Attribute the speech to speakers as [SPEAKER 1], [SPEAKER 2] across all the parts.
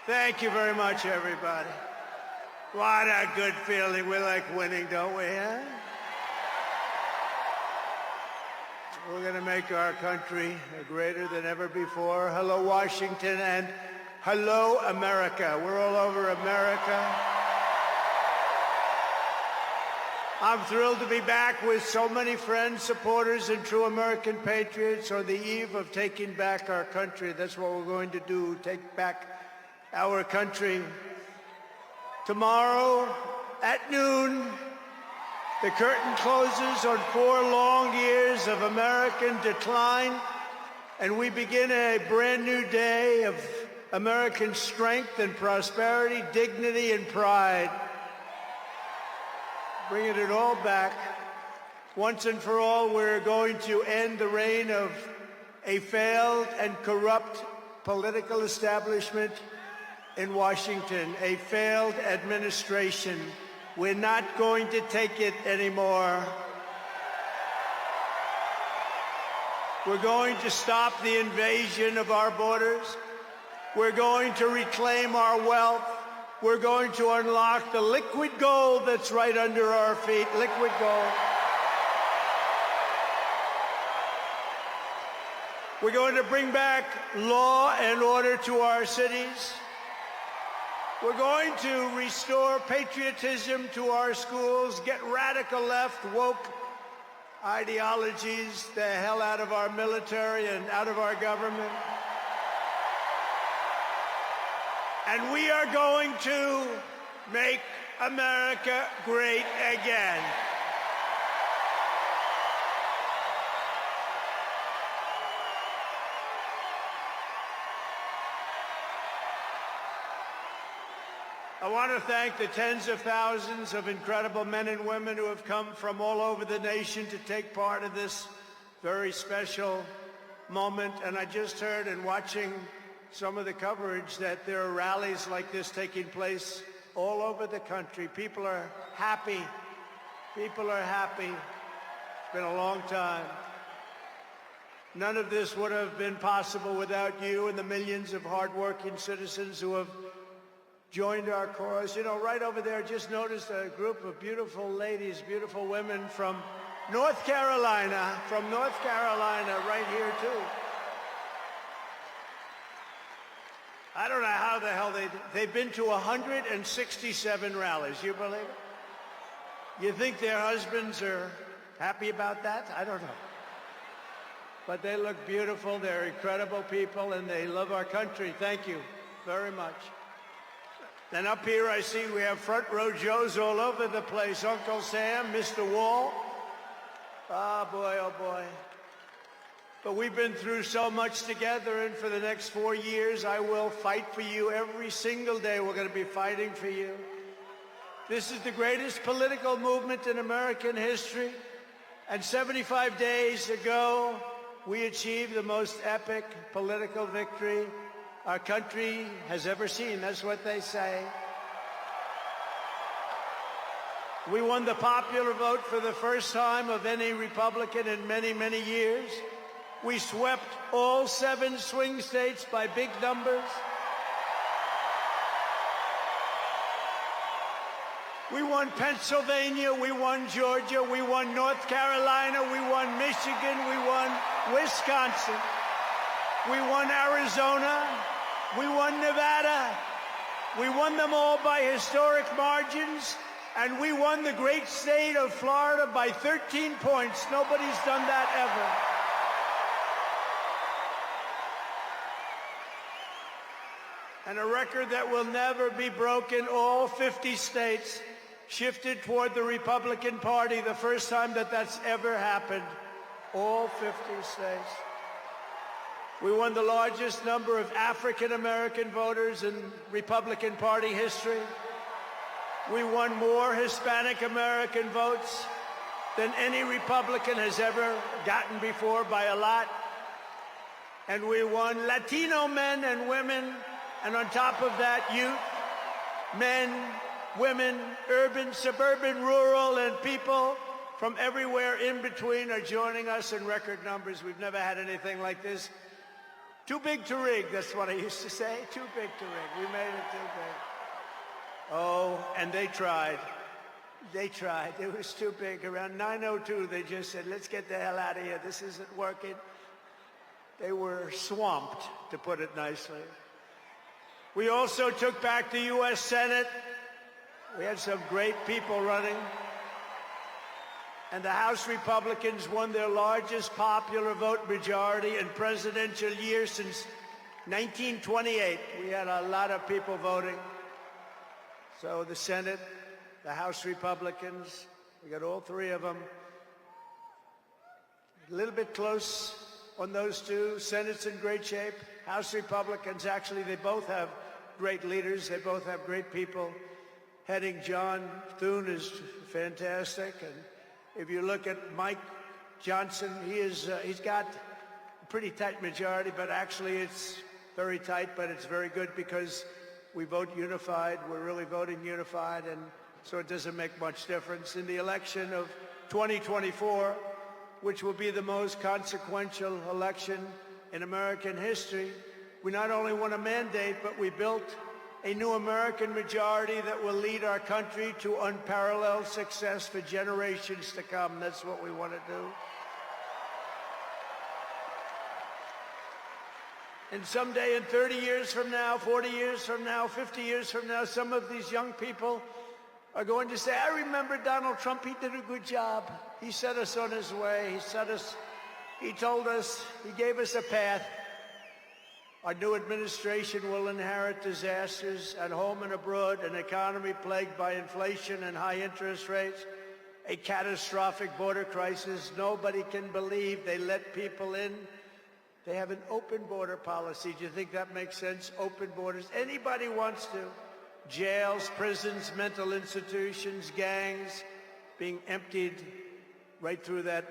[SPEAKER 1] Thank you very much, everybody. What a good feeling. We like winning, don't we, huh? We're going to make our country greater than ever before. Hello, Washington, and hello, America. We're all over America. I'm thrilled to be back with so many friends, supporters, and true American patriots on the eve of taking back our country. That's what we're going to do, take back our country. Tomorrow at noon, the curtain closes on 4 long years of American decline, and we begin a brand new day of American strength and prosperity, dignity and pride. Bringing it all back. Once and for all, we're going to end the reign of a failed and corrupt political establishment in Washington, a failed administration. We're not going to take it anymore. We're going to stop the invasion of our borders. We're going to reclaim our wealth. We're going to unlock the liquid gold that's right under our feet, liquid gold. We're going to bring back law and order to our cities. We're going to restore patriotism to our schools, get radical left, woke ideologies the hell out of our military and out of our government. And we are going to make America great again. I want to thank the tens of thousands of incredible men and women who have come from all over the nation to take part in this very special moment. And I just heard in watching some of the coverage that there are rallies like this taking place all over the country. People are happy. People are happy. It's been a long time. None of this would have been possible without you and the millions of hardworking citizens who have joined our cause. You know, right over there, just noticed a group of beautiful ladies, beautiful women from North Carolina, right here too. I don't know how the hell they've been to 167 rallies. You believe it? You think their husbands are happy about that? I don't know. But they look beautiful. They're incredible people, and they love our country. Thank you very much. Then up here I see we have front row Joes all over the place. Uncle Sam, Mr. Wall. Oh boy. But we've been through so much together, and for the next 4 years, I will fight for you every single day. We're going to be fighting for you. This is the greatest political movement in American history. And 75 days ago, we achieved the most epic political victory our country has ever seen. That's what they say. We won the popular vote for the first time of any Republican in many, many years. We swept all 7 swing states by big numbers. We won Pennsylvania, we won Georgia, we won North Carolina, we won Michigan, we won Wisconsin, we won Arizona, we won Nevada. We won them all by historic margins, and we won the great state of Florida by 13 points. Nobody's done that ever. And a record that will never be broken. All 50 states shifted toward the Republican Party, the first time that that's ever happened. All 50 states. We won the largest number of African-American voters in Republican Party history. We won more Hispanic-American votes than any Republican has ever gotten before by a lot. And we won Latino men and women, and on top of that, youth, men, women, urban, suburban, rural, and people from everywhere in between are joining us in record numbers. We've never had anything like this. Too big to rig, that's what I used to say. Too big to rig. We made it too big. Oh, and they tried. They tried. It was too big. Around 9:02, they just said, let's get the hell out of here. This isn't working. They were swamped, to put it nicely. We also took back the U.S. Senate. We had some great people running. And the House Republicans won their largest popular vote majority in presidential year since 1928. We had a lot of people voting. So the Senate, the House Republicans, we got all three of them. A little bit close on those two. Senate's in great shape. House Republicans, actually, they both have great leaders. They both have great people heading. John Thune is fantastic. And if you look at Mike Johnson, he's got a pretty tight majority, but actually it's very tight, but it's very good because we vote unified. We're really voting unified, and so it doesn't make much difference. In the election of 2024, which will be the most consequential election in American history, we not only won a mandate, but we built a new American majority that will lead our country to unparalleled success for generations to come. That's what we want to do. And someday, in 30 years from now, 40 years from now, 50 years from now, some of these young people are going to say, I remember Donald Trump, he did a good job. He set us on his way. He told us, he gave us a path. Our new administration will inherit disasters at home and abroad, an economy plagued by inflation and high interest rates, a catastrophic border crisis. Nobody can believe they let people in. They have an open border policy. Do you think that makes sense? Open borders. Anybody wants to. Jails, prisons, mental institutions, gangs being emptied right through that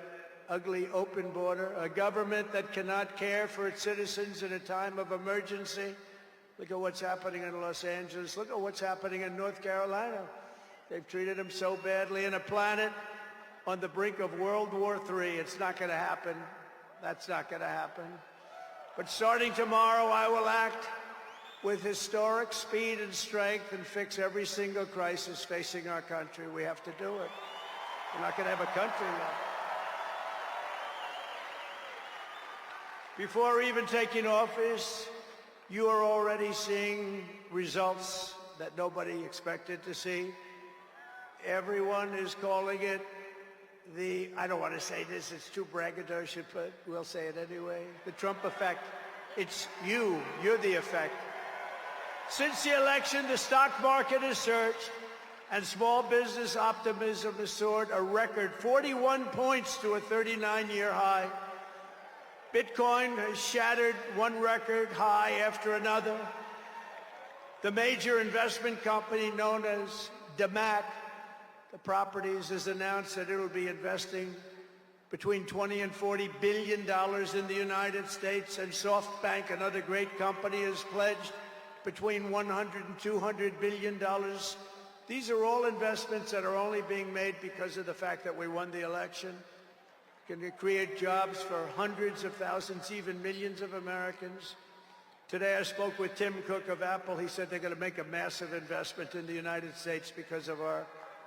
[SPEAKER 1] ugly open border, a government that cannot care for its citizens in a time of emergency. Look at what's happening in Los Angeles. Look at what's happening in North Carolina. They've treated them so badly. In a planet on the brink of World War III, it's not going to happen. That's not going to happen. But starting tomorrow, I will act with historic speed and strength and fix every single crisis facing our country. We have to do it. We're not going to have a country left. Before even taking office, you are already seeing results that nobody expected to see. Everyone is calling it I don't want to say this, it's too braggadocious, but we'll say it anyway. The Trump effect. It's you're the effect. Since the election, the stock market has surged and small business optimism has soared a record 41 points to a 39-year high. Bitcoin has shattered one record high after another. The major investment company known as DMAC, the properties, has announced that it will be investing between $20 and $40 billion in the United States, and SoftBank, another great company, has pledged between $100 and $200 billion. These are all investments that are only being made because of the fact that we won the election. Can create jobs for hundreds of thousands, even millions of Americans. Today I spoke with Tim Cook of Apple. He said they're going to make a massive investment in the United States because of our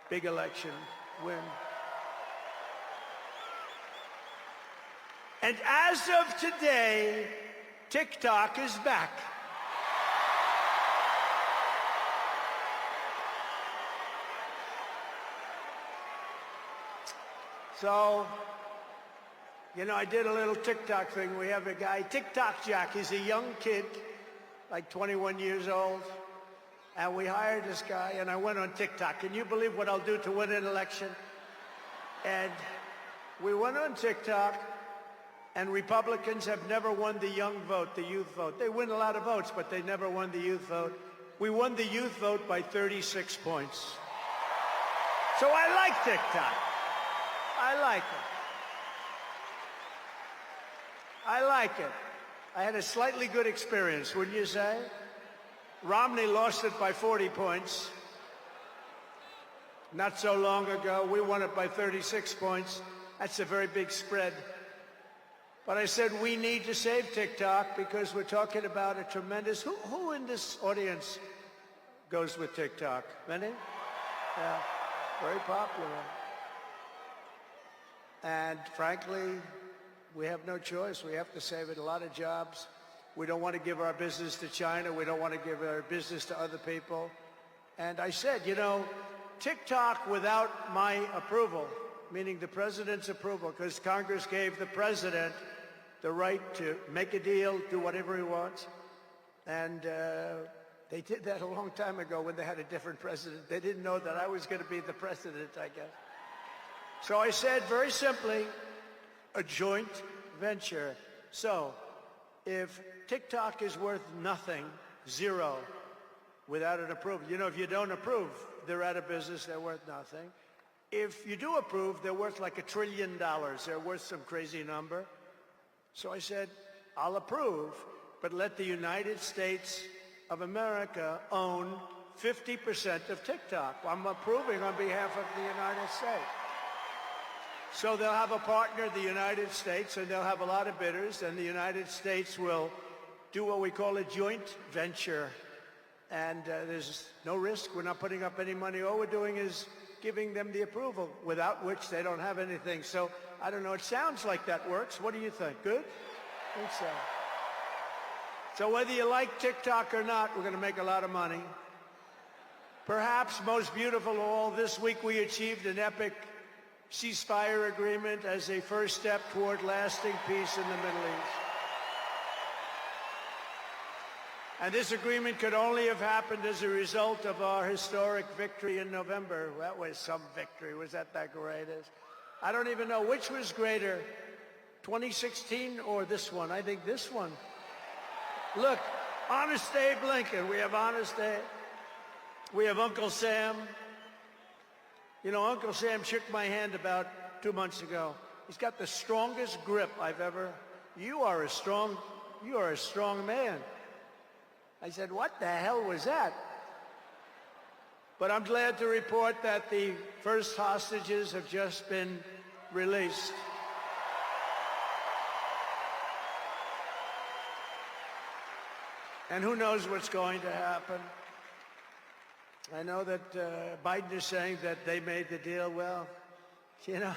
[SPEAKER 1] big election win. And as of today, TikTok is back. So, you know, I did a little TikTok thing. We have a guy, TikTok Jack. He's a young kid, like 21 years old. And we hired this guy, and I went on TikTok. Can you believe what I'll do to win an election? And we went on TikTok, and Republicans have never won the young vote, the youth vote. They win a lot of votes, but they never won the youth vote. We won the youth vote by 36 points. So I like TikTok. I like it. I like it. I had a slightly good experience, wouldn't you say? Romney lost it by 40 points. Not so long ago, we won it by 36 points. That's a very big spread. But I said we need to save TikTok because we're talking about a tremendous... Who in this audience goes with TikTok? Many? Yeah, very popular. And frankly, we have no choice. We have to save it. A lot of jobs. We don't want to give our business to China. We don't want to give our business to other people. And I said, you know, TikTok without my approval, meaning the president's approval, because Congress gave the president the right to make a deal, do whatever he wants. And they did that a long time ago when they had a different president. They didn't know that I was going to be the president, I guess. So I said, very simply, a joint venture. So if TikTok is worth nothing, zero, without an approval. You know, if you don't approve, they're out of business, they're worth nothing. If you do approve, they're worth like $1 trillion. They're worth some crazy number. So I said, I'll approve, but let the United States of America own 50% of TikTok. I'm approving on behalf of the United States. So they'll have a partner, the United States, and they'll have a lot of bidders, and the United States will do what we call a joint venture. And there's no risk. We're not putting up any money. All we're doing is giving them the approval, without which they don't have anything. So I don't know. It sounds like that works. What do you think? Good? I think so. So whether you like TikTok or not, we're going to make a lot of money. Perhaps most beautiful of all, this week we achieved an epic ceasefire agreement as a first step toward lasting peace in the Middle East. And this agreement could only have happened as a result of our historic victory in November. That was some victory. Was that greatest? I don't even know which was greater, 2016 or this one. I think this one. Look, Honest Abe Lincoln. We have Honest Abe. We have Uncle Sam. You know, Uncle Sam shook my hand about 2 months ago. He's got the strongest grip I've ever... You are a strong man. I said, what the hell was that? But I'm glad to report that the first hostages have just been released. And who knows what's going to happen. I know that Biden is saying that they made the deal. Well, you know,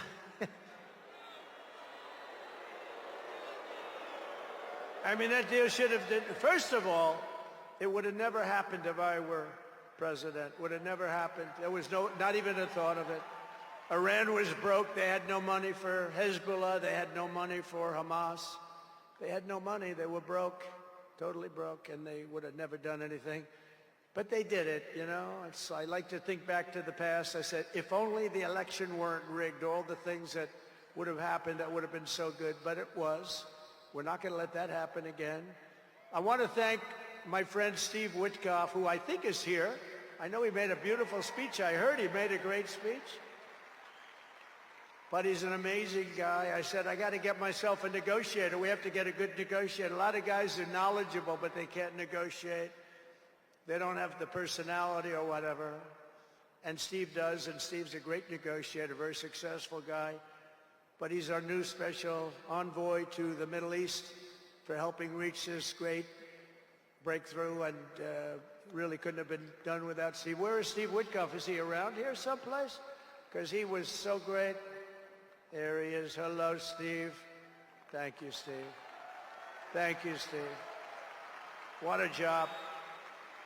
[SPEAKER 1] I mean, that deal should have, first of all, it would have never happened if I were president. Would have never happened. There was not even a thought of it. Iran was broke. They had no money for Hezbollah. They had no money for Hamas. They had no money. They were broke, totally broke, and they would have never done anything. But they did it, you know. I like to think back to the past. I said, if only the election weren't rigged, all the things that would have happened that would have been so good. But it was. We're not going to let that happen again. I want to thank my friend Steve Witkoff, who I think is here. I know he made a beautiful speech. I heard he made a great speech. But he's an amazing guy. I said, I got to get myself a negotiator. We have to get a good negotiator. A lot of guys are knowledgeable, but they can't negotiate. They don't have the personality or whatever. And Steve does, and Steve's a great negotiator, very successful guy. But he's our new special envoy to the Middle East for helping reach this great breakthrough, and really couldn't have been done without Steve. Where is Steve Witkoff? Is he around here someplace? Because he was so great. There he is. Hello, Steve. Thank you, Steve. Thank you, Steve. What a job.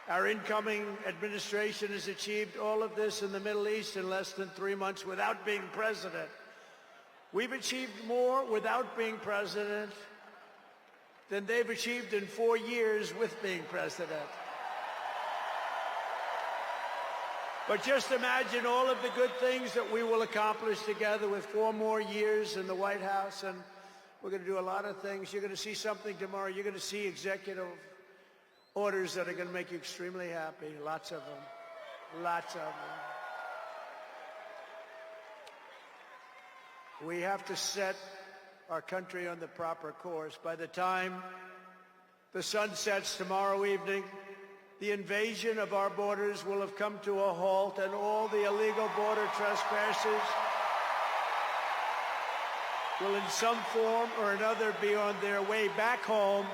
[SPEAKER 1] Our incoming administration has achieved all of this in the Middle East in less than 3 months without being president. We've achieved more without being president than they've achieved in 4 years with being president. But just imagine all of the good things that we will accomplish together with 4 more years in the White House, and we're going to do a lot of things. You're going to see something tomorrow. You're going to see executive orders that are going to make you extremely happy. Lots of them. Lots of them. We have to set our country on the proper course. By the time the sun sets tomorrow evening, the invasion of our borders will have come to a halt, and all the illegal border trespassers will in some form or another be on their way back home.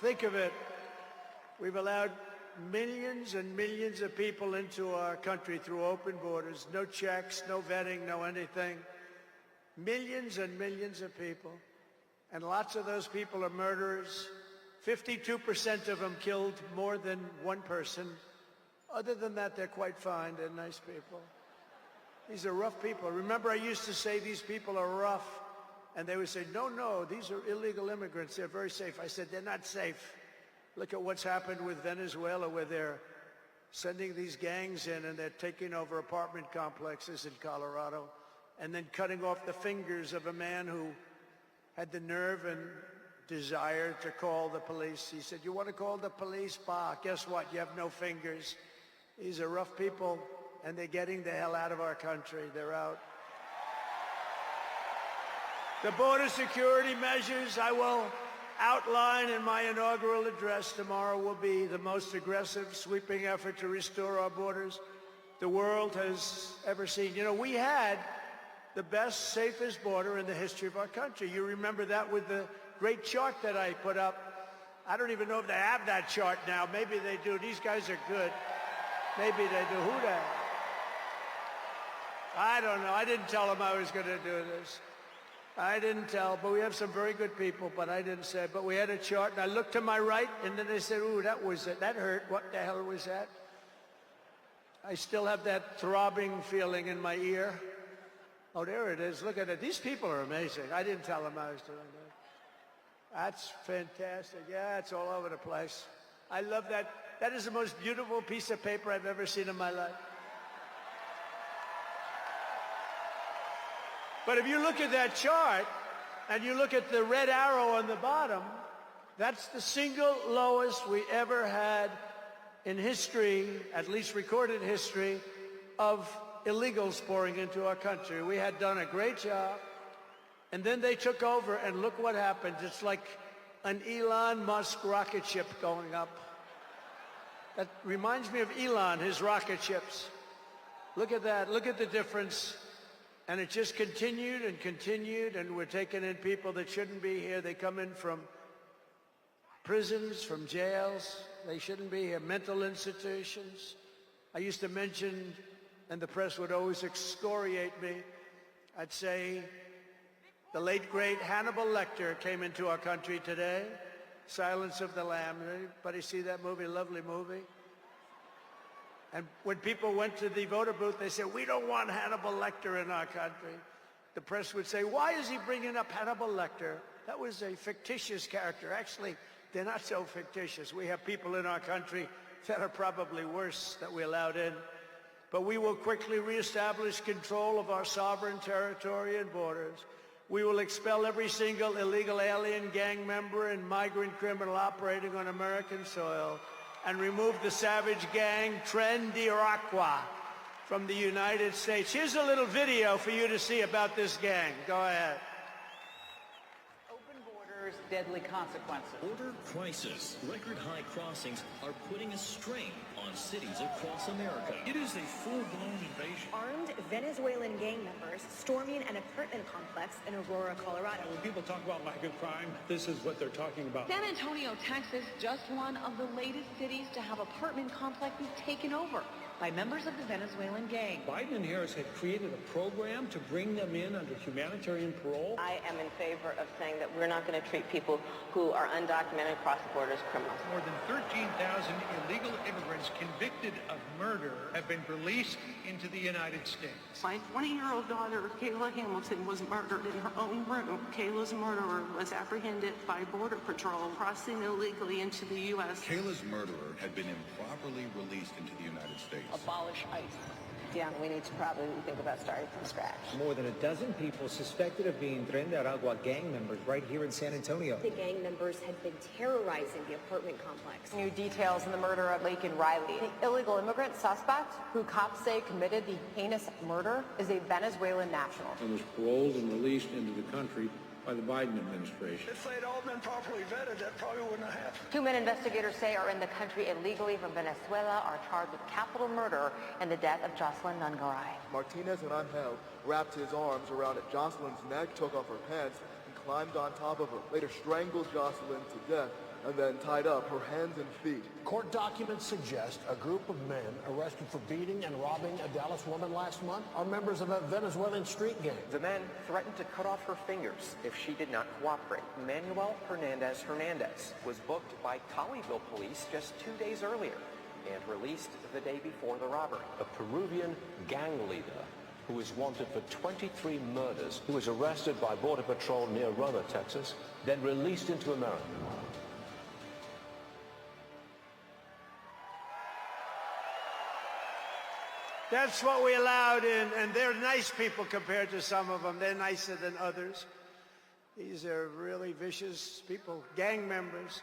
[SPEAKER 1] Think of it. We've allowed millions and millions of people into our country through open borders, no checks, no vetting, no anything. Millions and millions of people. And lots of those people are murderers. 52% of them killed more than one person. Other than that, they're quite fine. They're nice people. These are rough people. Remember, I used to say these people are rough. And they would say, no, no, these are illegal immigrants. They're very safe. I said, they're not safe. Look at what's happened with Venezuela, where they're sending these gangs in and they're taking over apartment complexes in Colorado and then cutting off the fingers of a man who had the nerve and desire to call the police. He said, you want to call the police? Bah, guess what? You have no fingers. These are rough people, and they're getting the hell out of our country. They're out. The border security measures I will outline in my inaugural address tomorrow will be the most aggressive, sweeping effort to restore our borders the world has ever seen. You know, we had the best, safest border in the history of our country. You remember that with the great chart that I put up. I don't even know if they have that chart now. Maybe they do. These guys are good. Maybe they do. Who the? I don't know. I didn't tell them I was going to do this. I didn't tell, but we have some very good people, but I didn't say. But we had a chart, and I looked to my right, and then they said, ooh, that was it. That hurt. What the hell was that? I still have that throbbing feeling in my ear. Oh, there it is. Look at it. These people are amazing. I didn't tell them I was doing that. That's fantastic. Yeah, it's all over the place. I love that. That is the most beautiful piece of paper I've ever seen in my life. But if you look at that chart and you look at the red arrow on the bottom, that's the single lowest we ever had in history, at least recorded history, of illegals pouring into our country. We had done a great job, and then they took over, and look what happened. It's like an Elon Musk rocket ship going up. That reminds me of Elon, his rocket ships. Look at that. Look at the difference. And it just continued, and we're taking in people that shouldn't be here. They come in from prisons, from jails. They shouldn't be here. Mental institutions. I used to mention, and the press would always excoriate me, I'd say the late, great Hannibal Lecter came into our country today. Silence of the Lambs. Anybody see that movie? Lovely movie. And when people went to the voter booth, they said, we don't want Hannibal Lecter in our country. The press would say, why is he bringing up Hannibal Lecter? That was a fictitious character. Actually, they're not so fictitious. We have people in our country that are probably worse that we allowed in. But we will quickly reestablish control of our sovereign territory and borders. We will expel every single illegal alien, gang member, and migrant criminal operating on American soil, and remove the savage gang Tren de Aragua from the United States. Here's a little video for you to see about this gang. Go ahead.
[SPEAKER 2] Open borders, deadly consequences.
[SPEAKER 3] Border crisis. Record high crossings are putting a strain on cities across America.
[SPEAKER 4] It is a full-blown invasion.
[SPEAKER 5] Armed Venezuelan gang members storming an apartment complex in Aurora, Colorado.
[SPEAKER 4] When people talk about lack of crime, this is what they're talking about.
[SPEAKER 6] San Antonio, Texas, just one of the latest cities to have apartment complexes taken over by members of the Venezuelan gang.
[SPEAKER 4] Biden and Harris had created a program to bring them in under humanitarian parole.
[SPEAKER 7] I am in favor of saying that we're not going to treat people who are undocumented across the border as criminals.
[SPEAKER 8] More than 13,000 illegal immigrants convicted of murder have been released into the United States.
[SPEAKER 9] My 20-year-old daughter, Kayla Hamilton, was murdered in her own room. Kayla's murderer was apprehended by Border Patrol crossing illegally into the U.S.
[SPEAKER 10] Kayla's murderer had been improperly released into the United States.
[SPEAKER 2] Abolish ICE.
[SPEAKER 7] Yeah, we need to probably think about starting from scratch.
[SPEAKER 11] More than a dozen people suspected of being Tren de Aragua gang members right here in San Antonio.
[SPEAKER 5] The gang members had been terrorizing the apartment complex.
[SPEAKER 7] New details in the murder of Laken Riley. The illegal immigrant suspect, who cops say committed the heinous murder, is a Venezuelan national.
[SPEAKER 12] And was paroled and released into the country
[SPEAKER 4] by the Biden administration.
[SPEAKER 12] If they'd all been properly vetted, that probably wouldn't have happened.
[SPEAKER 7] 2 men investigators say are in the country illegally from Venezuela are charged with capital murder in the death of Jocelyn Nungaray.
[SPEAKER 13] Martinez and Angel wrapped his arms around Jocelyn's neck, took off her pants, and climbed on top of her. Later strangled Jocelyn to death and then tied up her hands and feet.
[SPEAKER 14] Court documents suggest a group of men arrested for beating and robbing a Dallas woman last month are members of a Venezuelan street gang.
[SPEAKER 15] The men threatened to cut off her fingers if she did not cooperate. Manuel Hernandez was booked by Colleyville police just 2 days earlier and released the day before the robbery.
[SPEAKER 16] A Peruvian gang leader who is wanted for 23 murders, who was arrested by Border Patrol near Roma, Texas, then released into America.
[SPEAKER 1] That's what we allowed in, and they're nice people compared to some of them. They're nicer than others. These are really vicious people, gang members,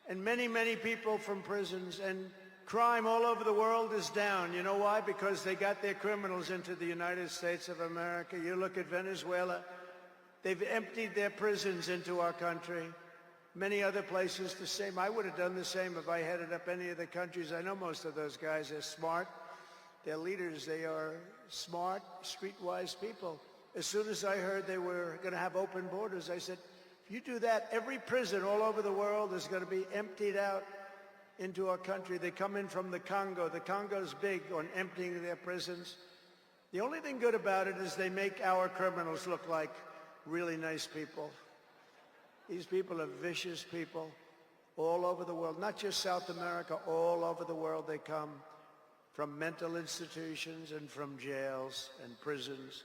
[SPEAKER 1] and many, many people from prisons. And crime all over the world is down. You know why? Because they got their criminals into the United States of America. You look at Venezuela, they've emptied their prisons into our country. Many other places the same. I would have done the same if I headed up any of the countries. I know most of those guys are smart. They're leaders. They are smart, streetwise people. As soon as I heard they were going to have open borders, I said, if you do that, every prison all over the world is going to be emptied out into our country. They come in from the Congo. The Congo's big on emptying their prisons. The only thing good about it is they make our criminals look like really nice people. These people are vicious people all over the world, not just South America, all over the world they come. From mental institutions and from jails and prisons.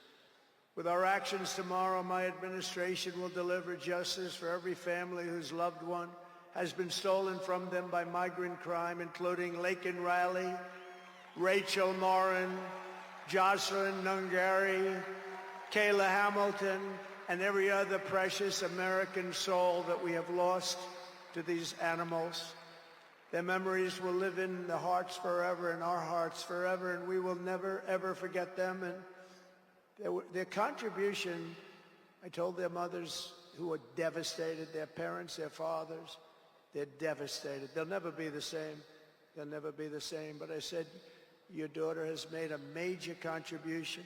[SPEAKER 1] With our actions tomorrow, my administration will deliver justice for every family whose loved one has been stolen from them by migrant crime, including Laken Riley, Rachel Morin, Jocelyn Nungaray, Kayla Hamilton, and every other precious American soul that we have lost to these animals. Their memories will live in the hearts forever, in our hearts forever, and we will never, ever forget them. And their contribution, I told their mothers who were devastated, their parents, their fathers, they're devastated. They'll never be the same. They'll never be the same. But I said, your daughter has made a major contribution.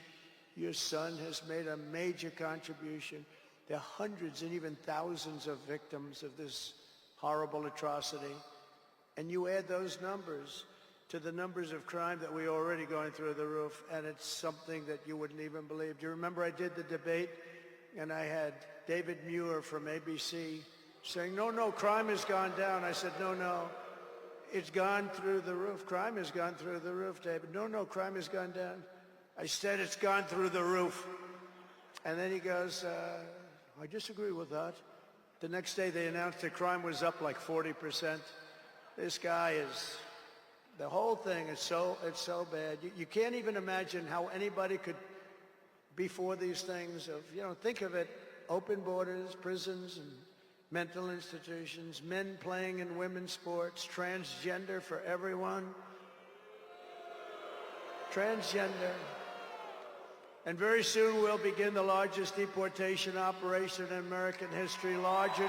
[SPEAKER 1] Your son has made a major contribution. There are hundreds and even thousands of victims of this horrible atrocity. And you add those numbers to the numbers of crime that we're already going through the roof, and it's something that you wouldn't even believe. Do you remember I did the debate, and I had David Muir from ABC saying, no, crime has gone down. I said, no, it's gone through the roof. Crime has gone through the roof, David. No, crime has gone down. I said, it's gone through the roof. And then he goes, I disagree with that. The next day they announced that crime was up like 40%. This guy is, the whole thing is it's so bad. You can't even imagine how anybody could be for these things of, think of it, open borders, prisons and mental institutions, men playing in women's sports, transgender for everyone. Transgender. And very soon we'll begin the largest deportation operation in American history, larger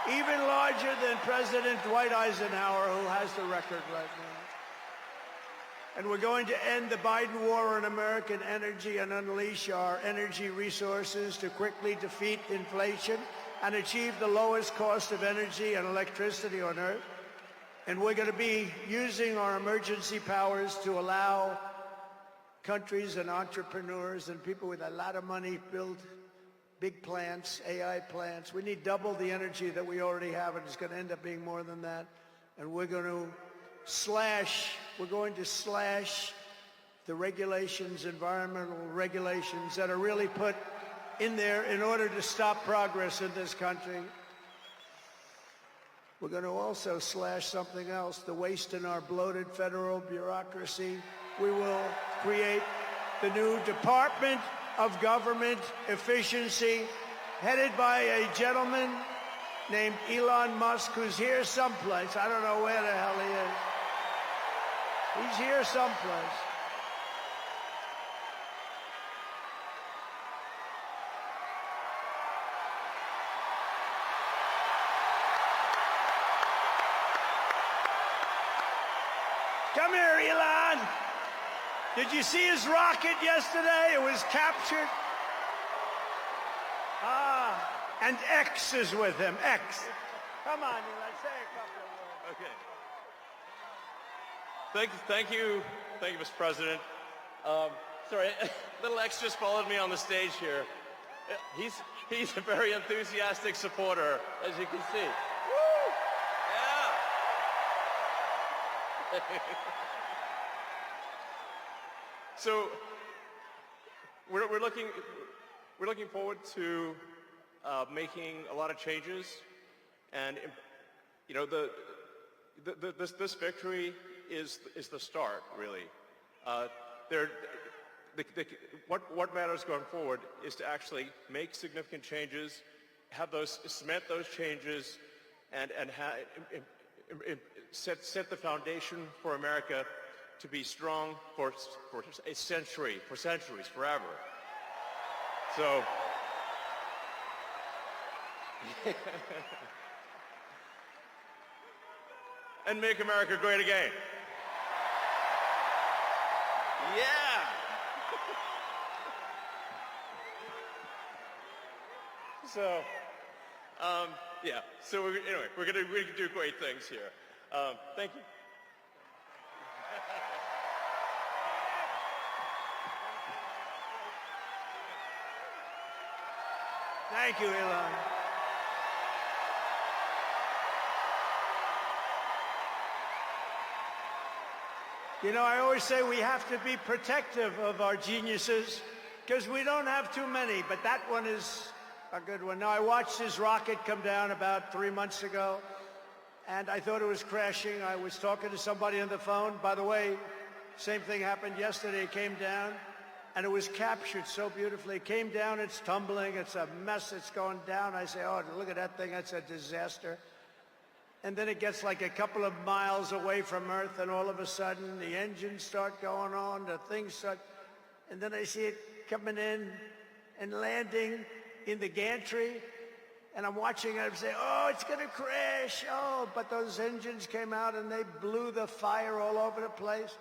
[SPEAKER 1] even larger than President Dwight Eisenhower, who has the record right now. And we're going to end the Biden war on American energy and unleash our energy resources to quickly defeat inflation and achieve the lowest cost of energy and electricity on Earth. And we're going to be using our emergency powers to allow countries and entrepreneurs and people with a lot of money build big plants, AI plants. We need double the energy that we already have, and it's going to end up being more than that. And we're going to slash the regulations, environmental regulations that are really put in there in order to stop progress in this country. We're going to also slash something else, the waste in our bloated federal bureaucracy. We will create the new Department of Government Efficiency, headed by a gentleman named Elon Musk, who's here someplace. I don't know where the hell he is. He's here someplace. Come here, Elon. Did you see his rocket yesterday? It was captured. And X is with him. X. Come on, Elon, say a couple of words.
[SPEAKER 17] Okay. Thank you, Mr. President. Sorry, little X just followed me on the stage here. He's a very enthusiastic supporter, as you can see. Woo! Yeah. So we're looking forward to making a lot of changes, and you know this victory is the start, really. What matters going forward is to actually make significant changes, cement those changes, and set the foundation for America to be strong for a century, for centuries, forever. So. And make America great again. Yeah. So, yeah. So we're gonna do great things here. Thank you.
[SPEAKER 1] Thank you, Elon. You know, I always say we have to be protective of our geniuses because we don't have too many, but that one is a good one. Now, I watched his rocket come down about 3 months ago, and I thought it was crashing. I was talking to somebody on the phone. By the way, same thing happened yesterday. It came down, and it was captured so beautifully. It came down, it's tumbling, it's a mess, it's going down. I say, oh, look at that thing, that's a disaster. And then it gets like a couple of miles away from Earth, and all of a sudden the engines start going on, the things start, and then I see it coming in and landing in the gantry, and I'm watching it, I'm saying, oh, it's gonna crash, oh, but those engines came out and they blew the fire all over the place,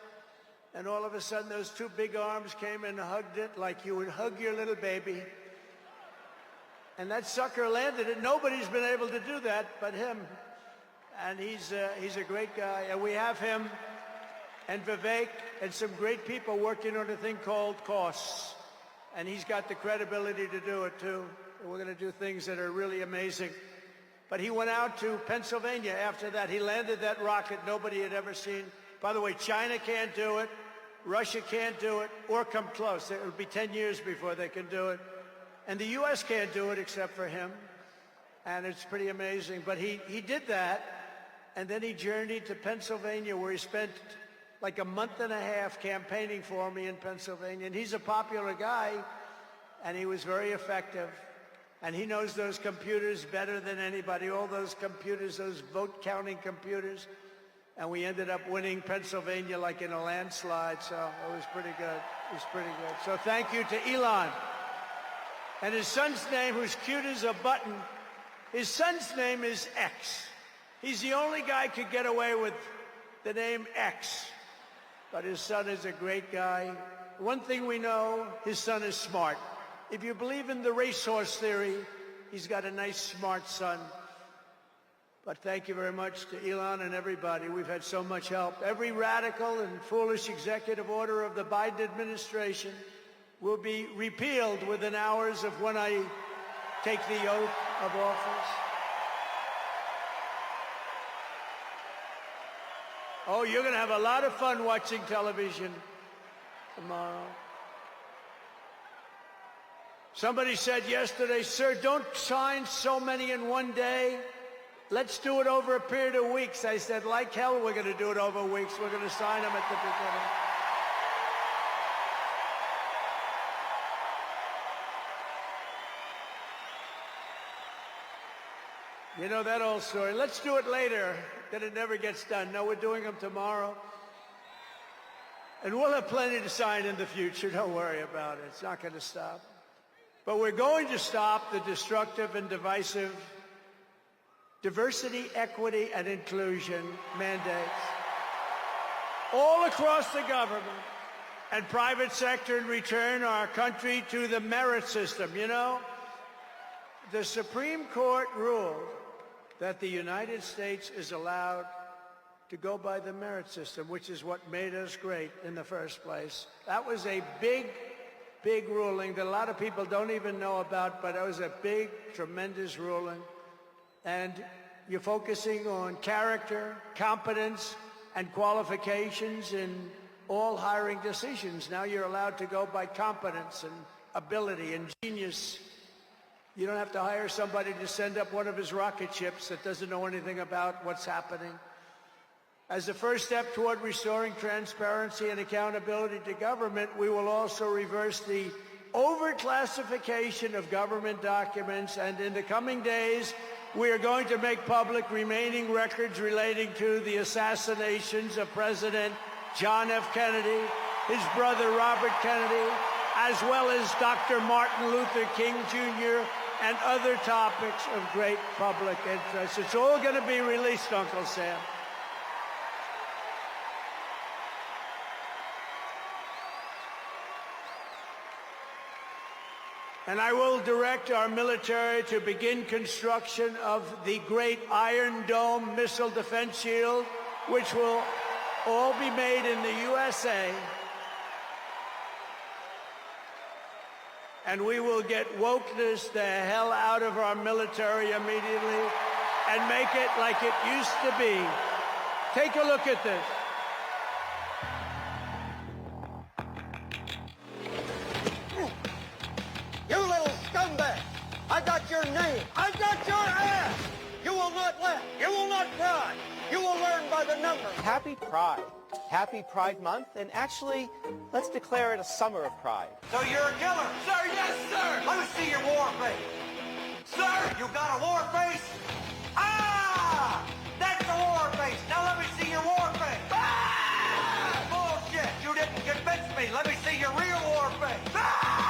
[SPEAKER 1] and all of a sudden those two big arms came and hugged it like you would hug your little baby, and that sucker landed it. Nobody's been able to do that but him. And he's a great guy, and we have him and Vivek and some great people working on a thing called costs, and he's got the credibility to do it too. And we're going to do things that are really amazing. But he went out to Pennsylvania after that. He landed that rocket nobody had ever seen. By the way, China can't do it, Russia can't do it, or come close. It will be 10 years before they can do it, and the U.S. can't do it except for him. And it's pretty amazing. But he did that. And then he journeyed to Pennsylvania, where he spent like a month and a half campaigning for me in Pennsylvania. And he's a popular guy, and he was very effective. And he knows those computers better than anybody, all those computers, those vote-counting computers. And we ended up winning Pennsylvania like in a landslide, so it was pretty good. It was pretty good. So thank you to Elon. And his son's name, who's cute as a button, his son's name is X. He's the only guy who could get away with the name X, but his son is a great guy. One thing we know, his son is smart. If you believe in the racehorse theory, he's got a nice, smart son. But thank you very much to Elon and everybody. We've had so much help. Every radical and foolish executive order of the Biden administration will be repealed within hours of when I take the oath of office. Oh, you're going to have a lot of fun watching television tomorrow. Somebody said yesterday, sir, don't sign so many in one day. Let's do it over a period of weeks. I said, like hell, we're going to do it over weeks. We're going to sign them at the beginning. You know that old story. Let's do it later. Then it never gets done. No, we're doing them tomorrow. And we'll have plenty to sign in the future. Don't worry about it. It's not going to stop. But we're going to stop the destructive and divisive diversity, equity, and inclusion mandates. all across the government and private sector and return our country to the merit system. You know, the Supreme Court ruled that the United States is allowed to go by the merit system, which is what made us great in the first place. That was a big ruling that a lot of people don't even know about, but it was a big, tremendous ruling. And you're focusing on character, competence, and qualifications in all hiring decisions. Now you're allowed to go by competence and ability and genius. You don't have to hire somebody to send up one of his rocket ships that doesn't know anything about what's happening. As a first step toward restoring transparency and accountability to government, we will also reverse the overclassification of government documents, and in the coming days, we are going to make public remaining records relating to the assassinations of President John F. Kennedy, his brother Robert Kennedy, as well as Dr. Martin Luther King Jr., and other topics of great public interest. It's all going to be released, Uncle Sam. And I will direct our military to begin construction of the great Iron Dome missile defense shield, which will all be made in the USA. And we will get wokeness the hell out of our military immediately and make it like it used to be. Take a look at this.
[SPEAKER 18] You little scumbag! I got your name! I got your ass! You will not laugh! You will not cry! You will learn by the numbers!
[SPEAKER 15] Happy Pride. Happy Pride Month, and actually, let's declare it a summer of pride.
[SPEAKER 18] So you're a killer? Sir, yes, sir! Let me see your war face! Sir, you got a war face? Ah! That's a war face! Now let me see your war face! Ah! Bullshit! You didn't convince me! Let me see your real war face! Ah!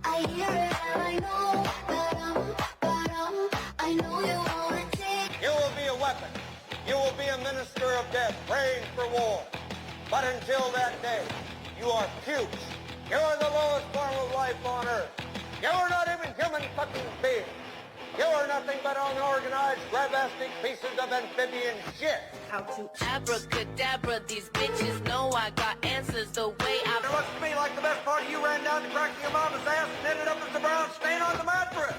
[SPEAKER 19] I hear it and I know, I know you wanna take.
[SPEAKER 18] You will be a weapon. You will be a minister of death, praying for war. But until that day, you are puke. You are the lowest form of life on earth. You are not even human fucking beings. You are nothing but unorganized, grabastic pieces of amphibian shit.
[SPEAKER 19] How to abracadabra, these bitches know I got answers the way I...
[SPEAKER 18] It looks to me like the best part of you ran down the crack of your mama's ass and ended up as the brown stain on the mattress.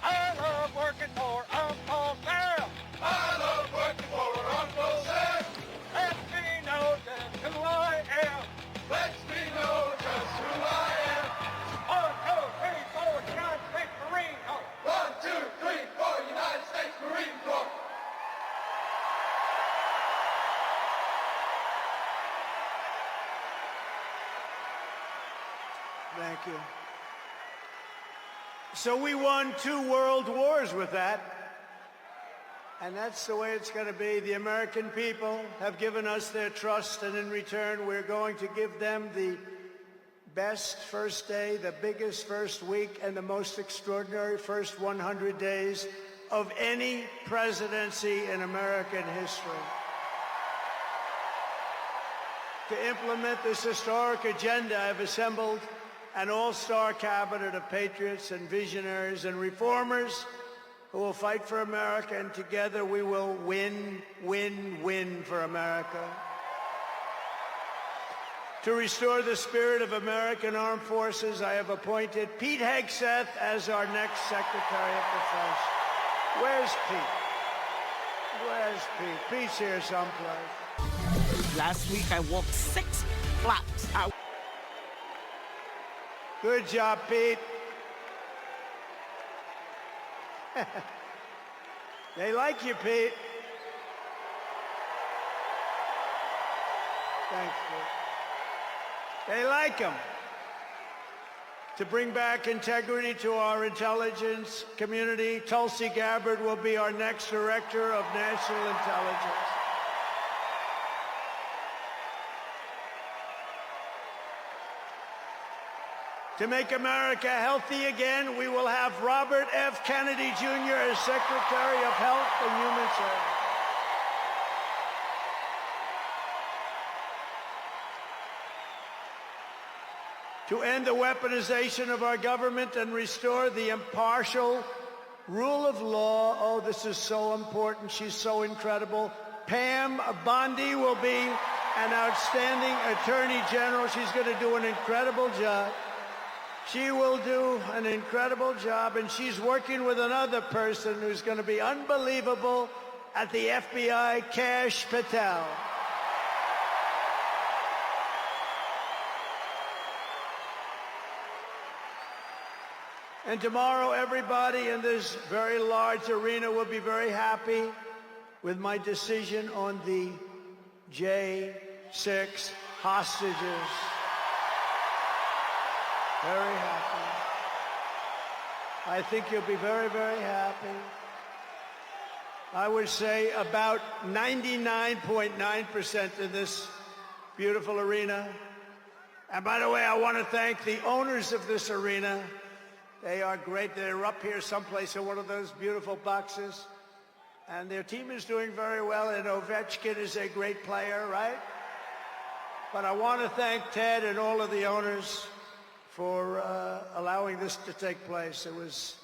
[SPEAKER 18] I love working for Uncle Sam. I love working for Uncle Sam. Lets me know just who I am. Lets me know just who I am. 1, 2, 3, 4, United States Marine Corps. 1, 2, 3, 4, United States Marine Corps.
[SPEAKER 1] Thank you. So we won 2 world wars with that. And that's the way it's going to be. The American people have given us their trust, and in return, we're going to give them the best first day, the biggest first week, and the most extraordinary first 100 days of any presidency in American history. To implement this historic agenda, I've assembled an all-star cabinet of patriots and visionaries and reformers who will fight for America, and together we will win, win, win for America. To restore the spirit of American Armed Forces, I have appointed Pete Hegseth as our next Secretary of Defense. Where's Pete? Where's Pete? Pete's here someplace.
[SPEAKER 20] Last week I walked 6 blocks.
[SPEAKER 1] Good job, Pete. They like you, Pete. Thanks, Pete. They like him. To bring back integrity to our intelligence community, Tulsi Gabbard will be our next Director of National Intelligence. To make America healthy again, we will have Robert F. Kennedy Jr. as Secretary of Health and Human Services. To end the weaponization of our government and restore the impartial rule of law. Oh, this is so important. She's so incredible. Pam Bondi will be an outstanding Attorney General. She's going to do an incredible job. She will do an incredible job, and she's working with another person who's going to be unbelievable at the FBI, Kash Patel. And tomorrow, everybody in this very large arena will be very happy with my decision on the J6 hostages. Very happy. I think you'll be very, very happy. I would say about 99.9% in this beautiful arena. And by the way, I want to thank the owners of this arena. They are great. They're up here someplace in one of those beautiful boxes. And their team is doing very well, and Ovechkin is a great player, right? But I want to thank Ted and all of the owners for allowing this to take place. It was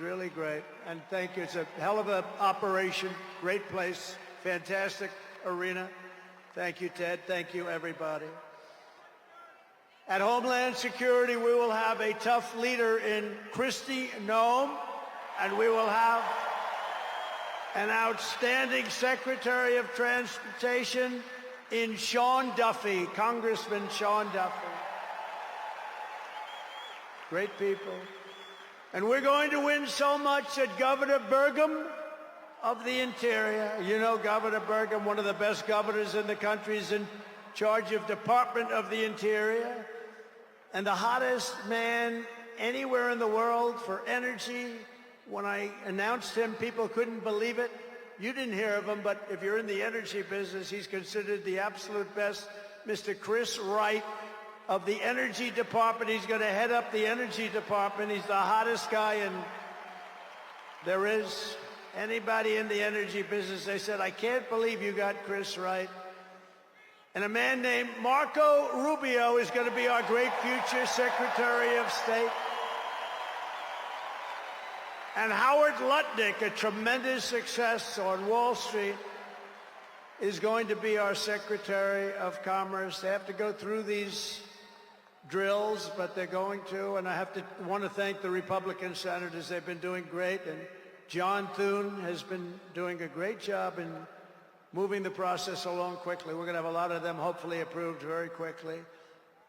[SPEAKER 1] really great. And thank you. It's a hell of an operation. Great place. Fantastic arena. Thank you, Ted. Thank you, everybody. At Homeland Security, we will have a tough leader in Kristi Noem, and we will have an outstanding Secretary of Transportation in Sean Duffy, Congressman Sean Duffy. Great people. And we're going to win so much that Governor Burgum of the Interior, you know Governor Burgum, one of the best governors in the country, is in charge of Department of the Interior, and the hottest man anywhere in the world for energy. When I announced him, people couldn't believe it. You didn't hear of him, but if you're in the energy business, he's considered the absolute best. Mr. Chris Wright of the Energy Department. He's going to head up the Energy Department. He's the hottest guy, and there is anybody in the energy business. They said, I can't believe you got Chris Wright. And a man named Marco Rubio is going to be our great future Secretary of State. And Howard Lutnick, a tremendous success on Wall Street, is going to be our Secretary of Commerce. They have to go through these drills, but they're going to. And I want to thank the Republican senators. They've been doing great. And John Thune has been doing a great job in moving the process along quickly. We're going to have a lot of them hopefully approved very quickly.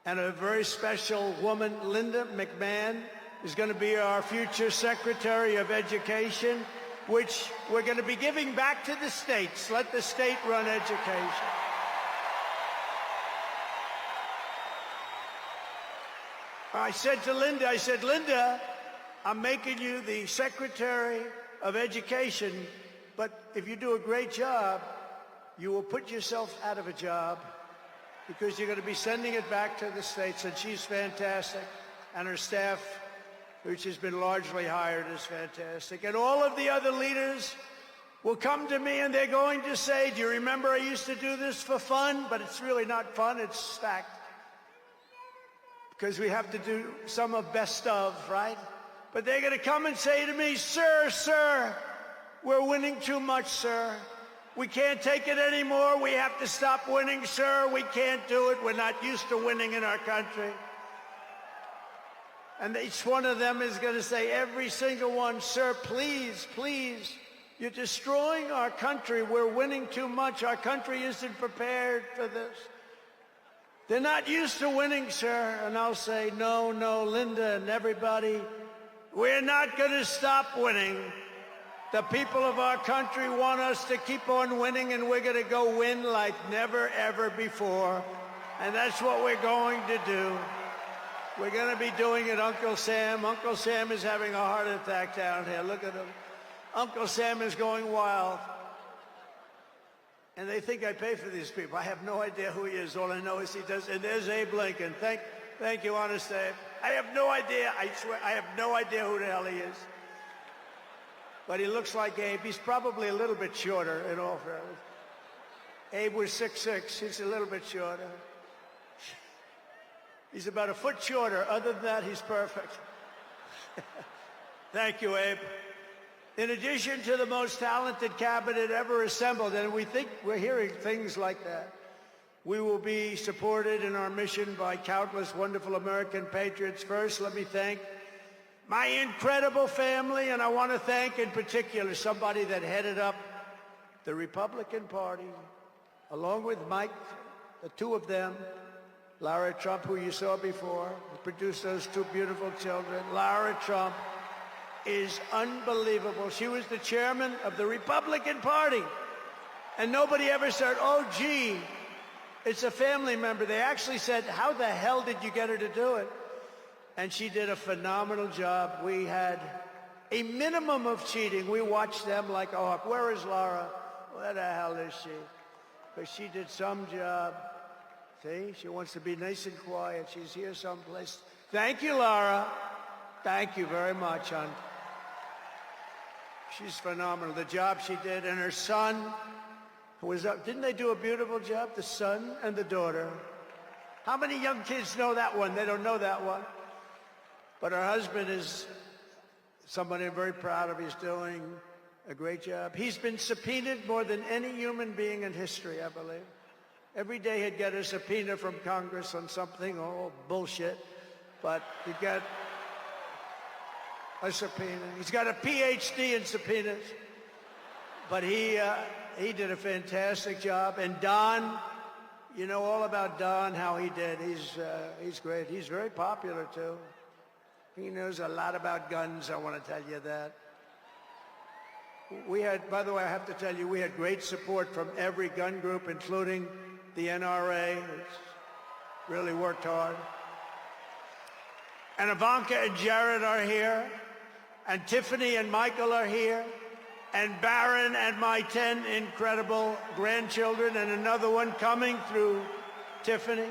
[SPEAKER 1] And a very special woman, Linda McMahon, is going to be our future Secretary of Education, which we're going to be giving back to the states. Let the state run education. I said to Linda, Linda, I'm making you the Secretary of Education, but if you do a great job, you will put yourself out of a job because you're going to be sending it back to the states. And she's fantastic. And her staff, which has been largely hired, is fantastic. And all of the other leaders will come to me and they're going to say, do you remember I used to do this for fun? But it's really not fun, it's stacked. Because we have to do some of best of, right? But they're going to come and say to me, sir, we're winning too much, sir. We can't take it anymore. We have to stop winning, sir. We can't do it. We're not used to winning in our country. And each one of them is going to say, every single one, sir, please, you're destroying our country. We're winning too much. Our country isn't prepared for this. They're not used to winning, sir. And I'll say, no, Linda and everybody, we're not going to stop winning. The people of our country want us to keep on winning, and we're going to go win like never, ever before. And that's what we're going to do. We're going to be doing it, Uncle Sam. Uncle Sam is having a heart attack down here. Look at him. Uncle Sam is going wild. And they think I pay for these people. I have no idea who he is. All I know is he does. And there's Abe Lincoln. Thank you, Honest Abe. I have no idea. I swear, I have no idea who the hell he is. But he looks like Abe. He's probably a little bit shorter, in all fairness. Abe was 6'6". He's a little bit shorter. He's about a foot shorter. Other than that, he's perfect. Thank you, Abe. In addition to the most talented cabinet ever assembled, and we think we're hearing things like that, we will be supported in our mission by countless wonderful American patriots. First, let me thank my incredible family, and I want to thank in particular somebody that headed up the Republican Party, along with Mike, the two of them, Lara Trump, who you saw before, who produced those two beautiful children. Lara Trump is unbelievable. She was the chairman of the Republican Party. And nobody ever said, oh, gee, it's a family member. They actually said, how the hell did you get her to do it? And she did a phenomenal job. We had a minimum of cheating. We watched them like a hawk. Where is Laura? Where the hell is she? Because she did some job. See, she wants to be nice and quiet. She's here someplace. Thank you, Laura. Thank you very much, hon. She's phenomenal. The job she did, and her son was up. Didn't they do a beautiful job? The son and the daughter. How many young kids know that one? They don't know that one. But her husband is somebody I'm very proud of. He's doing a great job. He's been subpoenaed more than any human being in history, I believe. Every day he'd get a subpoena from Congress on something, oh, bullshit. But he'd get a subpoena. He's got a PhD in subpoenas. But he did a fantastic job. And Don, you know all about Don, how he did. He's great. He's very popular, too. He knows a lot about guns, I want to tell you that. We had, by the way, I have to tell you, we had great support from every gun group, including the NRA, which really worked hard. And Ivanka and Jared are here, and Tiffany and Michael are here, and Barron and my 10 incredible grandchildren, and another one coming through Tiffany.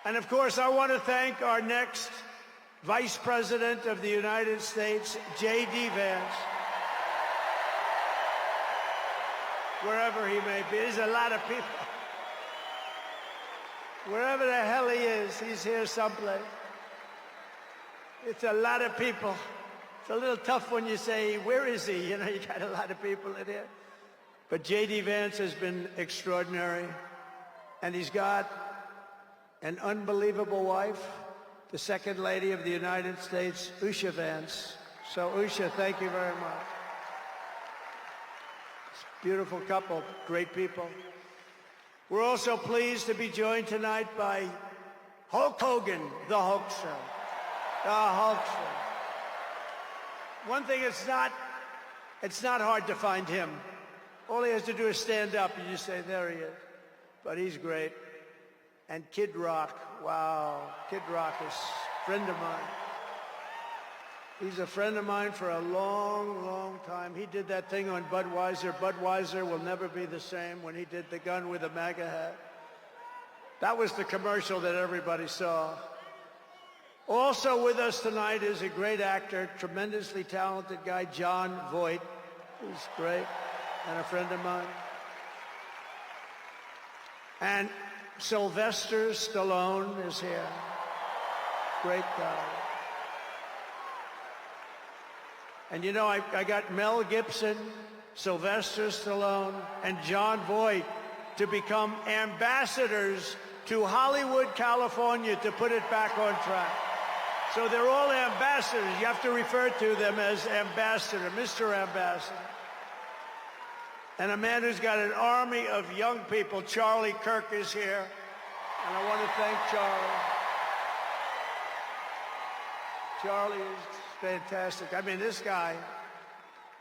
[SPEAKER 1] And of course, I want to thank our next Vice President of the United States, J.D. Vance. Wherever he may be, there's a lot of people. Wherever the hell he is, he's here someplace. It's a lot of people. It's a little tough when you say, where is he? You know, you got a lot of people in here. But J.D. Vance has been extraordinary. And he's got an unbelievable wife, the Second Lady of the United States, Usha Vance. So, Usha, thank you very much. It's a beautiful couple, great people. We're also pleased to be joined tonight by Hulk Hogan, the Hulkster. The Hulkster. One thing, it's not hard to find him. All he has to do is stand up and you say, there he is. But he's great. And Kid Rock, wow, Kid Rock is a friend of mine. He's a friend of mine for a long, long time. He did that thing on Budweiser. Budweiser will never be the same when he did the gun with a MAGA hat. That was the commercial that everybody saw. Also with us tonight is a great actor, tremendously talented guy, Jon Voight, who's great and a friend of mine. And Sylvester Stallone is here. Great guy. And you know, I got Mel Gibson, Sylvester Stallone, and Jon Voight to become ambassadors to Hollywood, California, to put it back on track. So they're all ambassadors. You have to refer to them as ambassador, Mr. Ambassador. And a man who's got an army of young people, Charlie Kirk, is here. And I want to thank Charlie. Charlie is fantastic. I mean, this guy,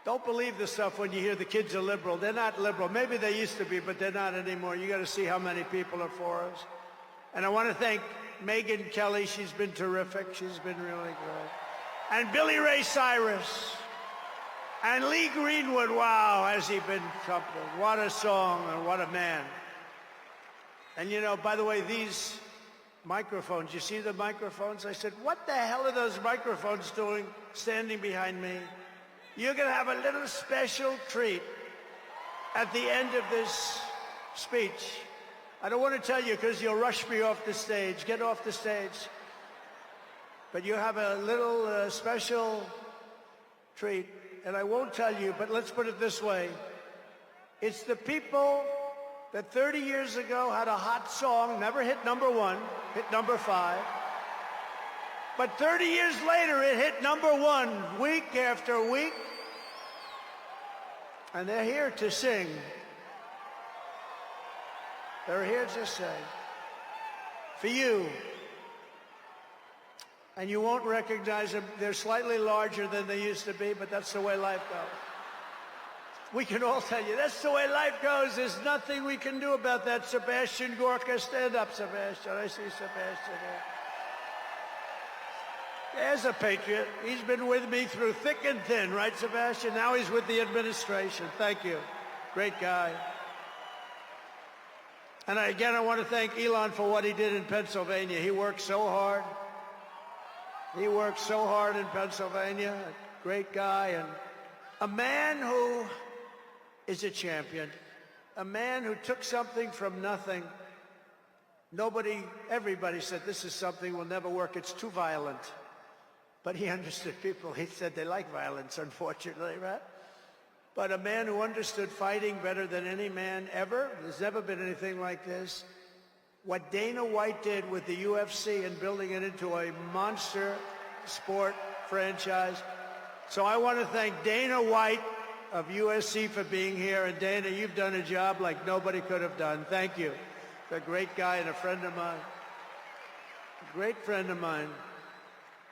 [SPEAKER 1] don't believe the stuff when you hear the kids are liberal. They're not liberal. Maybe they used to be, but they're not anymore. You got to see how many people are for us. And I want to thank Megyn Kelly. She's been terrific. She's been really great. And Billy Ray Cyrus. And Lee Greenwood, wow, has he been something. What a song and what a man. And you know, by the way, these microphones. You see the microphones? I said, what the hell are those microphones doing standing behind me? You're going to have a little special treat at the end of this speech. I don't want to tell you because you'll rush me off the stage. Get off the stage. But you have a little special treat, and I won't tell you, but let's put it this way. It's the people that 30 years ago had a hot song, never hit #1, hit #5. But 30 years later, it hit #1 week after week. And they're here to sing. They're here to sing. For you. And you won't recognize them. They're slightly larger than they used to be, but that's the way life goes. We can all tell you, that's the way life goes. There's nothing we can do about that. Sebastian Gorka, stand up, Sebastian. I see Sebastian there. There's a patriot. He's been with me through thick and thin, right, Sebastian? Now he's with the administration. Thank you. Great guy. And again, I want to thank Elon for what he did in Pennsylvania. He worked so hard. He worked so hard in Pennsylvania. A great guy and a man who is a champion. A man who took something from nothing. Everybody said this is something will never work. It's too violent. But he understood people. He said they like violence, unfortunately, right? But a man who understood fighting better than any man ever. There's never been anything like this. What Dana White did with the UFC and building it into a monster sport franchise. So I want to thank Dana White of USC for being here. And Dana, you've done a job like nobody could have done. Thank you. A great guy and a friend of mine. A great friend of mine.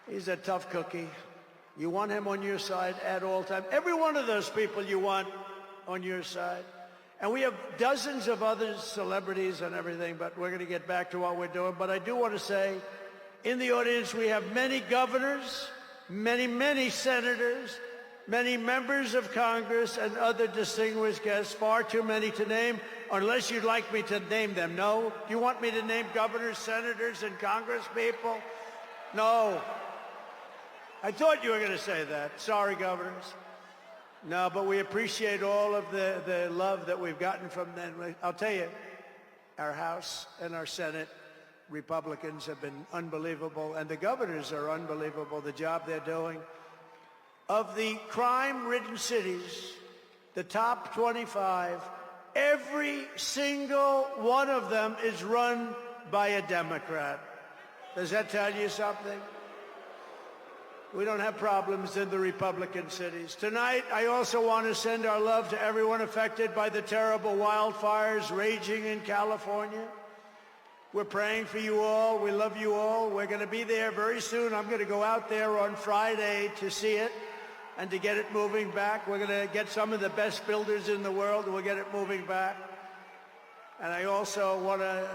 [SPEAKER 1] He's a tough cookie. You want him on your side at all times. Every one of those people you want on your side. And we have dozens of other celebrities and everything, but we're going to get back to what we're doing. But I do want to say, in the audience, we have many governors, many senators, many members of Congress, and other distinguished guests, far too many to name, unless you'd like me to name them. No? Do you want me to name governors, senators, and Congress people? No. I thought you were going to say that. Sorry, governors. No, but we appreciate all of the love that we've gotten from them. I'll tell you, our House and our Senate Republicans have been unbelievable, and the governors are unbelievable, the job they're doing. Of the crime-ridden cities, the top 25, every single one of them is run by a Democrat. Does that tell you something? We don't have problems in the Republican cities. Tonight, I also want to send our love to everyone affected by the terrible wildfires raging in California. We're praying for you all. We love you all. We're going to be there very soon. I'm going to go out there on Friday to see it and to get it moving back. We're going to get some of the best builders in the world, and we'll get it moving back. And I also want to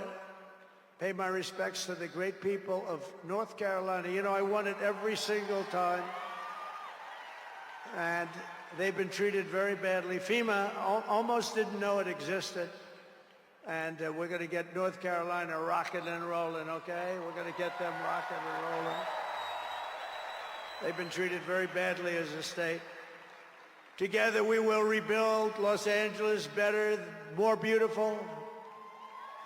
[SPEAKER 1] pay my respects to the great people of North Carolina. You know, I won it every single time. And they've been treated very badly. FEMA almost didn't know it existed. And we're going to get North Carolina rocking and rolling, okay? We're going to get them rocking and rolling. They've been treated very badly as a state. Together we will rebuild Los Angeles better, more beautiful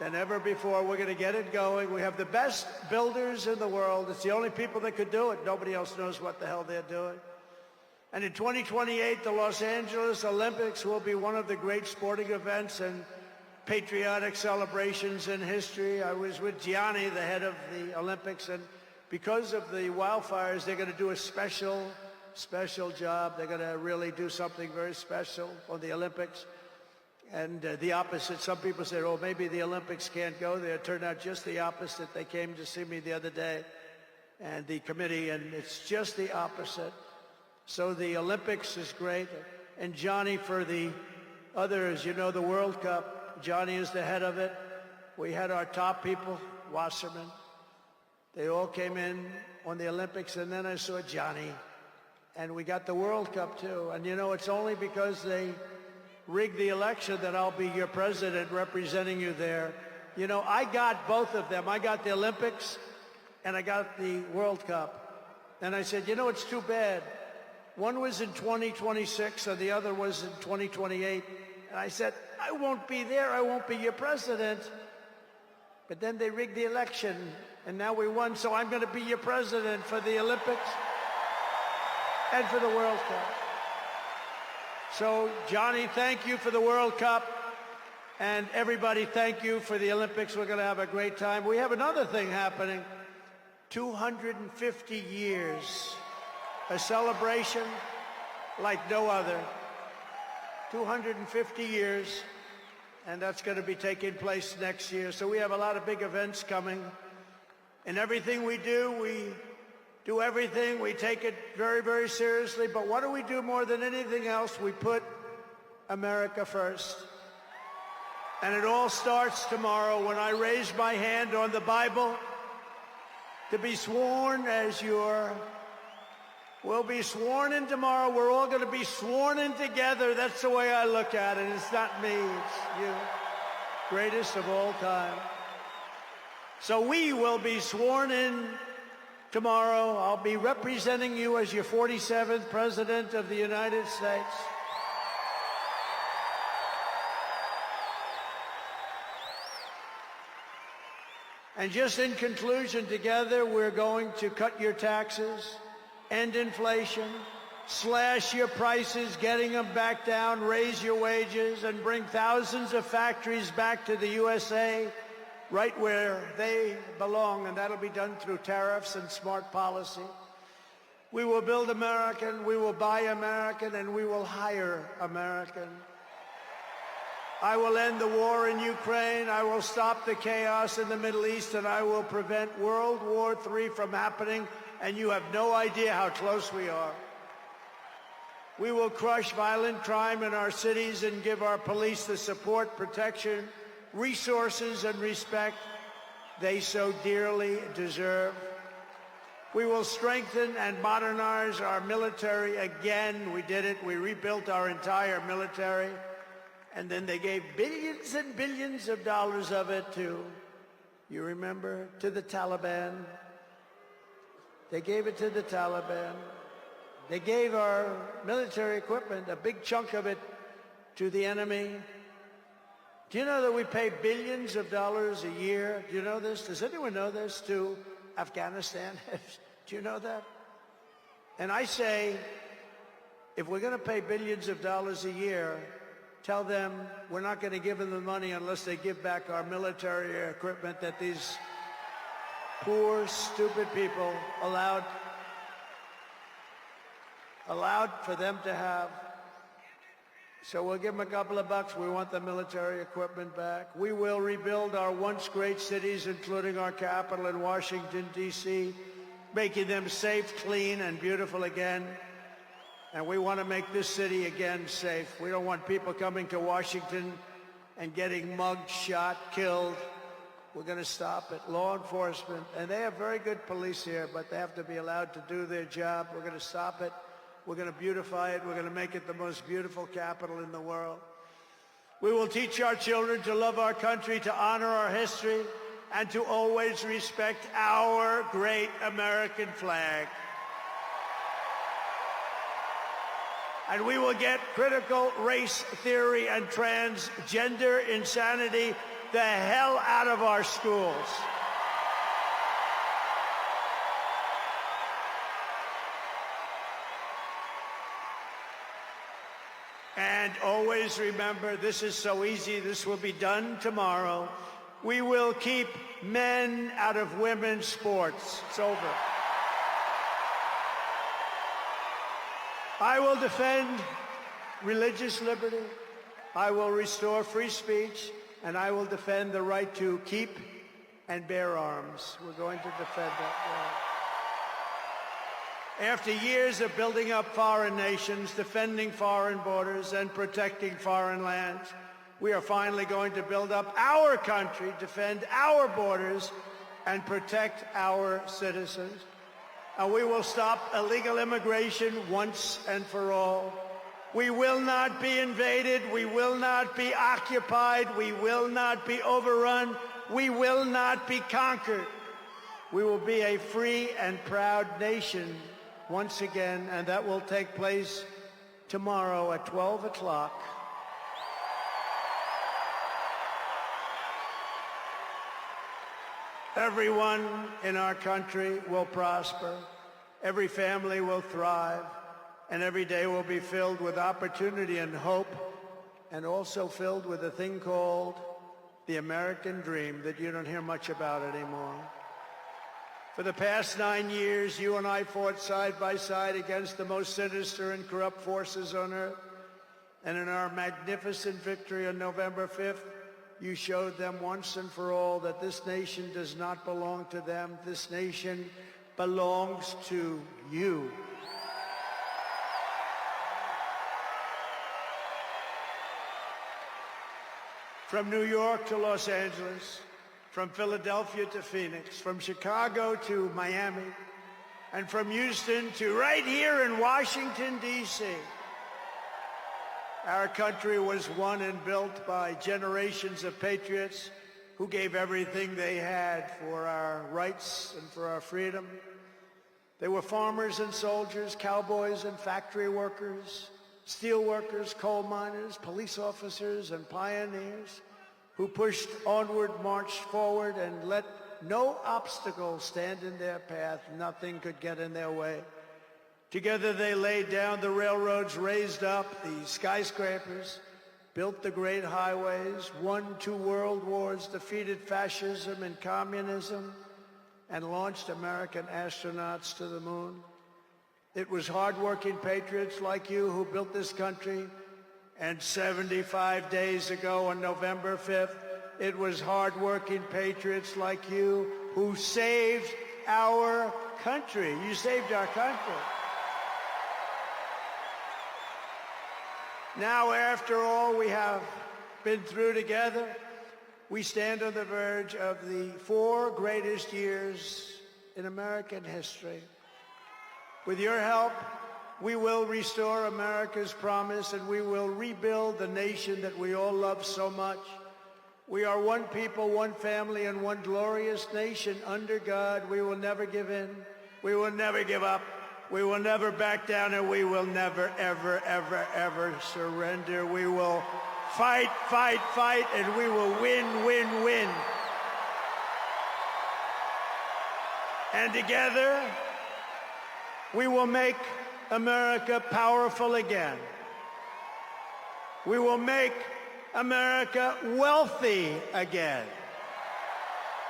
[SPEAKER 1] than ever before. We're going to get it going. We have the best builders in the world. It's the only people that could do it. Nobody else knows what the hell they're doing. And in 2028, the Los Angeles Olympics will be one of the great sporting events and patriotic celebrations in history. I was with Gianni, the head of the Olympics, and because of the wildfires, they're going to do a special job. They're going to really do something very special on the Olympics. And the opposite, some people say, oh, maybe the Olympics can't go there. It turned out just the opposite. They came to see me the other day, and the committee, and it's just the opposite. So the Olympics is great. And Johnny, for the others, you know, the World Cup, Johnny is the head of it. We had our top people, Wasserman. They all came in on the Olympics, and then I saw Johnny. And we got the World Cup, too. And, you know, it's only because they rigged the election that I'll be your president representing you there. You know, I got both of them. I got the Olympics and I got the World Cup. And I said, you know, it's too bad. One was in 2026 and the other was in 2028. And I said, I won't be there. I won't be your president. But then they rigged the election and now we won. So I'm going to be your president for the Olympics and for the World Cup. So, Johnny, thank you for the World Cup. And everybody, thank you for the Olympics. We're going to have a great time. We have another thing happening. 250 years. A celebration like no other. 250 years. And that's going to be taking place next year. So we have a lot of big events coming. And everything we do everything. We take it very, very seriously. But what do we do more than anything else? We put America first. And it all starts tomorrow when I raise my hand on the Bible to be sworn as we'll be sworn in tomorrow. We're all going to be sworn in together. That's the way I look at it. It's not me, it's you. Greatest of all time. So we will be sworn in tomorrow. I'll be representing you as your 47th President of the United States. And just in conclusion, together we're going to cut your taxes, end inflation, slash your prices, getting them back down, raise your wages, and bring thousands of factories back to the USA, right where they belong, and that'll be done through tariffs and smart policy. We will build American, we will buy American, and we will hire American. I will end the war in Ukraine, I will stop the chaos in the Middle East, and I will prevent World War III from happening, and you have no idea how close we are. We will crush violent crime in our cities and give our police the support, protection, resources, and respect they so dearly deserve. We will strengthen and modernize our military again. We did it. We rebuilt our entire military. And then they gave billions and billions of dollars of it to, you remember, to the Taliban. They gave it to the Taliban. They gave our military equipment, a big chunk of it, to the enemy. Do you know that we pay billions of dollars a year? Do you know this? Does anyone know this? To Afghanistan? Do you know that? And I say, if we're going to pay billions of dollars a year, tell them we're not going to give them the money unless they give back our military equipment that these poor, stupid people allowed for them to have. So we'll give them a couple of bucks. We want the military equipment back. We will rebuild our once great cities, including our capital in Washington, D.C., making them safe, clean, and beautiful again. And we want to make this city again safe. We don't want people coming to Washington and getting mugged, shot, killed. We're going to stop it. Law enforcement, and they have very good police here, but they have to be allowed to do their job. We're going to stop it. We're going to beautify it. We're going to make it the most beautiful capital in the world. We will teach our children to love our country, to honor our history, and to always respect our great American flag. And we will get critical race theory and transgender insanity the hell out of our schools. And always remember, this is so easy, this will be done tomorrow. We will keep men out of women's sports. It's over. I will defend religious liberty. I will restore free speech, and I will defend the right to keep and bear arms. We're going to defend that right. After years of building up foreign nations, defending foreign borders, and protecting foreign lands, we are finally going to build up our country, defend our borders, and protect our citizens. And we will stop illegal immigration once and for all. We will not be invaded. We will not be occupied. We will not be overrun. we will not be conquered. We will be a free and proud nation once again, and that will take place tomorrow at 12 o'clock. Everyone in our country will prosper, every family will thrive, and every day will be filled with opportunity and hope, and also filled with a thing called the American dream that you don't hear much about anymore. For the past 9 years, you and I fought side by side against the most sinister and corrupt forces on earth. And in our magnificent victory on November 5th, you showed them once and for all that this nation does not belong to them. This nation belongs to you. From New York to Los Angeles, from Philadelphia to Phoenix, from Chicago to Miami, and from Houston to right here in Washington, D.C. Our country was won and built by generations of patriots who gave everything they had for our rights and for our freedom. They were farmers and soldiers, cowboys and factory workers, steel workers, coal miners, police officers, and pioneers who pushed onward, marched forward, and let no obstacle stand in their path. Nothing could get in their way. Together they laid down the railroads, raised up the skyscrapers, built the great highways, won 2 world wars, defeated fascism and communism, and launched American astronauts to the moon. It was hard-working patriots like you who built this country. And 75 days ago on November 5th, it was hard-working patriots like you who saved our country. You saved our country. Now, after all we have been through together, we stand on the verge of the 4 greatest years in American history. With your help, we will restore America's promise, and we will rebuild the nation that we all love so much. We are one people, one family, and one glorious nation under God. We will never give in. We will never give up. We will never back down, and we will never, ever, ever, ever surrender. We will fight, fight, fight, and we will win, win, win. And together, we will make America powerful again. We will make America wealthy again.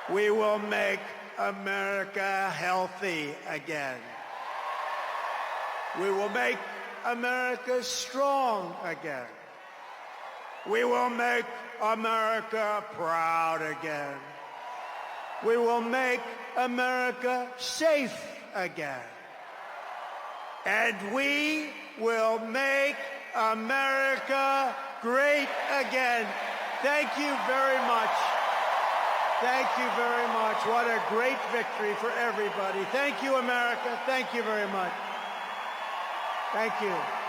[SPEAKER 1] We will make America healthy again. We will make America strong again. We will make America proud again. We will make America safe again. And we will make America great again. Thank you very much. Thank you very much. What a great victory for everybody. Thank you, America. Thank you very much. Thank you.